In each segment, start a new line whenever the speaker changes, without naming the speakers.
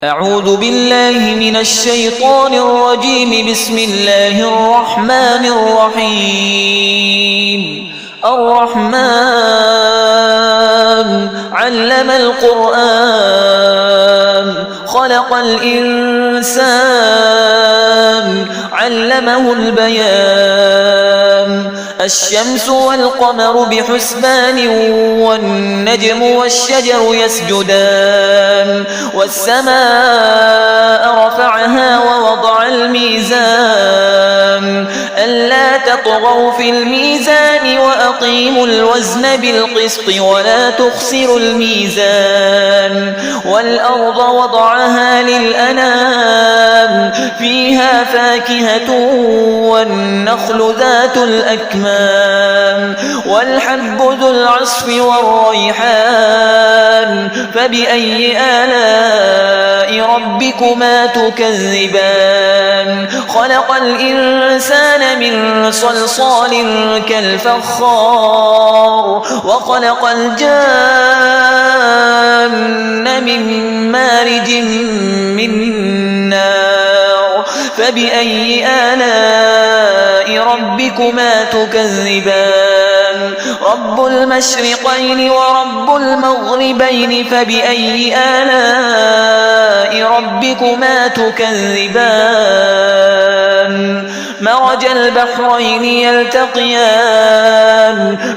أعوذ بالله من الشيطان الرجيم. بسم الله الرحمن الرحيم. الرحمن علم القرآن خلق الإنسان علمه البيان. الشمس والقمر بحسبان والنجم والشجر يسجدان. والسماء رفعها ووضع الميزان ألا تطغوا في الميزان وأقيموا الوزن بالقسط ولا تخسروا الميزان. والأرض وضعها للأنام فيها فاكهة والنخل ذات الأكمام والحب ذو العصف والريحان. فبأي آلاء ربكما تكذبان؟ خلق الإنسان من صلصال كالفخار وخلق الجان من مارج من نار. فبأي آلاء ربكما تكذبان؟ رب المشرقين ورب المغربين. فبأي آلاء ربكما تكذبان؟ مرج البحرين يلتقيان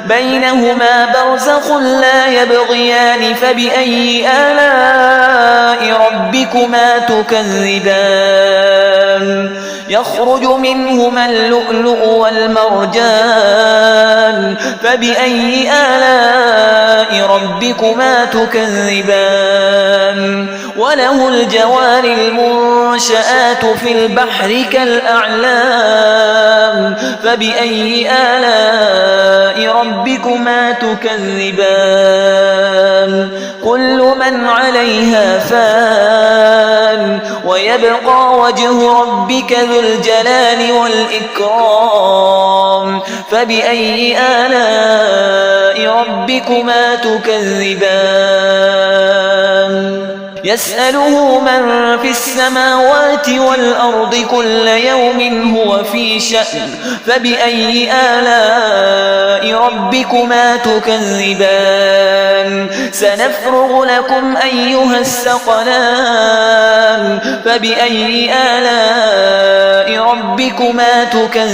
بينهما برزخ لا يبغيان. فبأي آلاء ربكما تكذبان؟ يخرج منهما اللؤلؤ والمرجان. فبأي آلاء ربكما تكذبان؟ وله الجوار المنشآت في البحر كالأعلام. فبأي آلاء ربكما تكذبان؟ كل من عليها فان ويبقى وجه ربك ذو الجلال والإكرام. فبأي آلاء ربكما تكذبان؟ يسأله من في السماوات والأرض كل يوم هو في شأن. فبأي آلاء ربكما تكذبان؟ سنفرغ لكم أيها الثقلان. فبأي آلاء ربكما تكذبان؟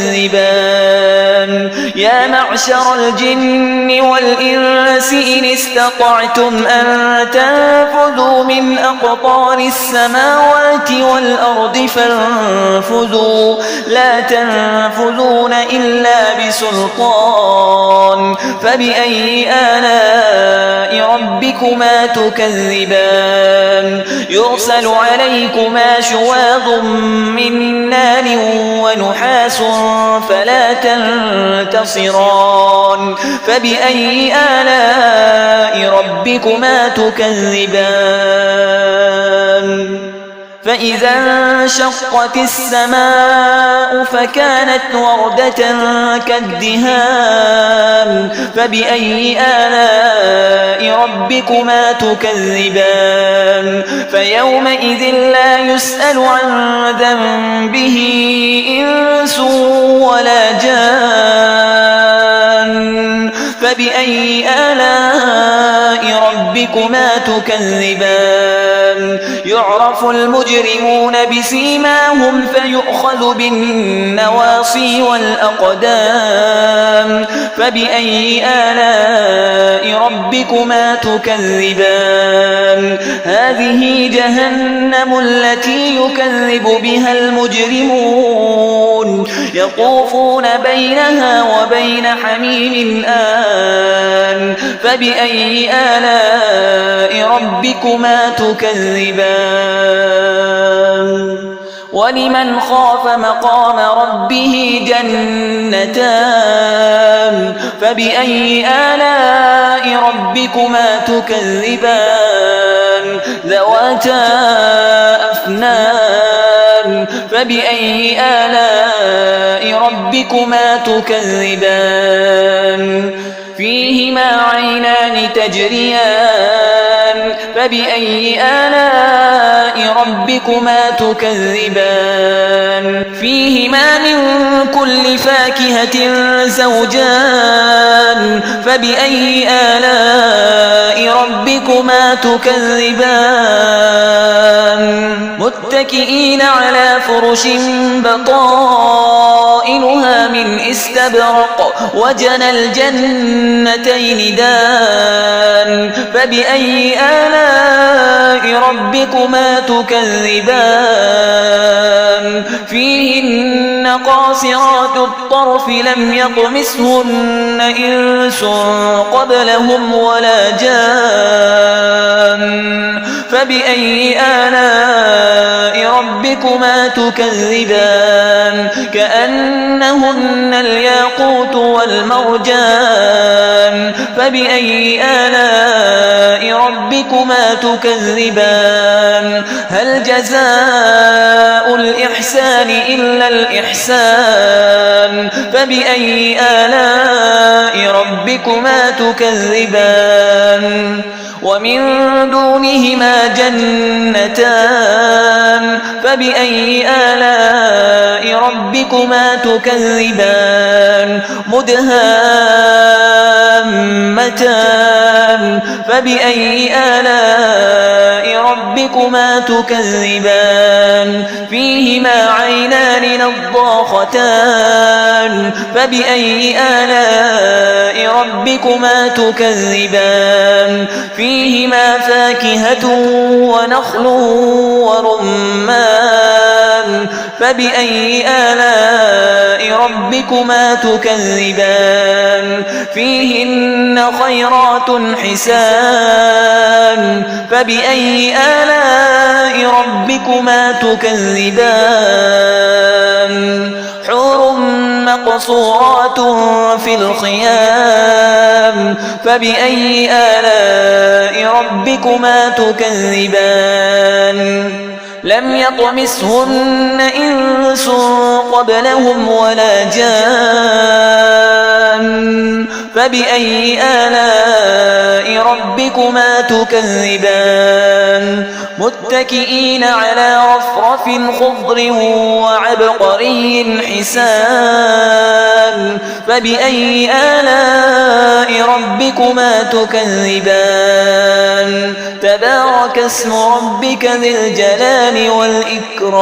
يا معشر الجن والإنس إن استطعتم أن تنفذوا من أقطار السماوات والأرض فانفذوا لا تنفذون إلا بسلطان. فبأي آلاء ربكما تكذبان؟ يرسل عليكما شواظ من نار ونحاس فلا تنتصران. فبأي آلاء ربكما تكذبان؟ فإذا انشقت السماء فكانت وردة كالدهان. فبأي آلاء ربكما تكذبان؟ فيومئذ لا يسأل عن ذنبه إنس ولا جان. فبأي آلاء ربكما تكذبان؟ يعرف المجرمون بسيماهم فيؤخذ بالنواصي والأقدام. فبأي آلاء ربكما تكذبان؟ هذه جهنم التي يكذب بها المجرمون يطوفون بينها وبين حميم آن. فبأي آلاء ربكما تكذبان؟ ولمن خاف مقام ربه جنتان. فبأي آلاء ربكما تكذبان؟ ذواتا أفنان. فبأي آلاء ربكما تكذبان؟ فيهما عينان تجريان فبأي آلاء ربكما تكذبان فيهما من كل فاكهة زوجان فبأي آلاء ربكما تكذبان متكئين على فرش بطائنها من استبرق وجنى الجنتين دان فبأي آلاء ربكما تكذبان فيهن قاصرات الطرف لم يطمثهن إنس قبلهم ولا جان فبأي آلاء ربكما تكذبان كأنهن الياقوت والمرجان فبأي آلاء ربكما تكذبان هل جزاء الإحسان إلا الإحسان فبأي آلاء ربكما تكذبان ومن دونهما جنتان فبأي آلاء ربكما تكذبان مدهامتان فبأي آلاء ربكما تكذبان فيهما عينان نضاختان فبأي آلاء ربكما تكذبان فيهما فاكهة ونخل ورمان فبأي آلاء ربكما تكذبان فيهن خيرات حسان فبأي آلاء ربكما تكذبان حور مقصورات في الخيام فبأي آلاء ربكما تكذبان لم يطمثهن إنس قبلهم ولا جان فبأي آلاء ربكما تكذبان متكئين على رفرف خضر وعبقري حسان فبأي آلاء ربكما تكذبان تبارك اسم ربك ذي الجلال والإكرام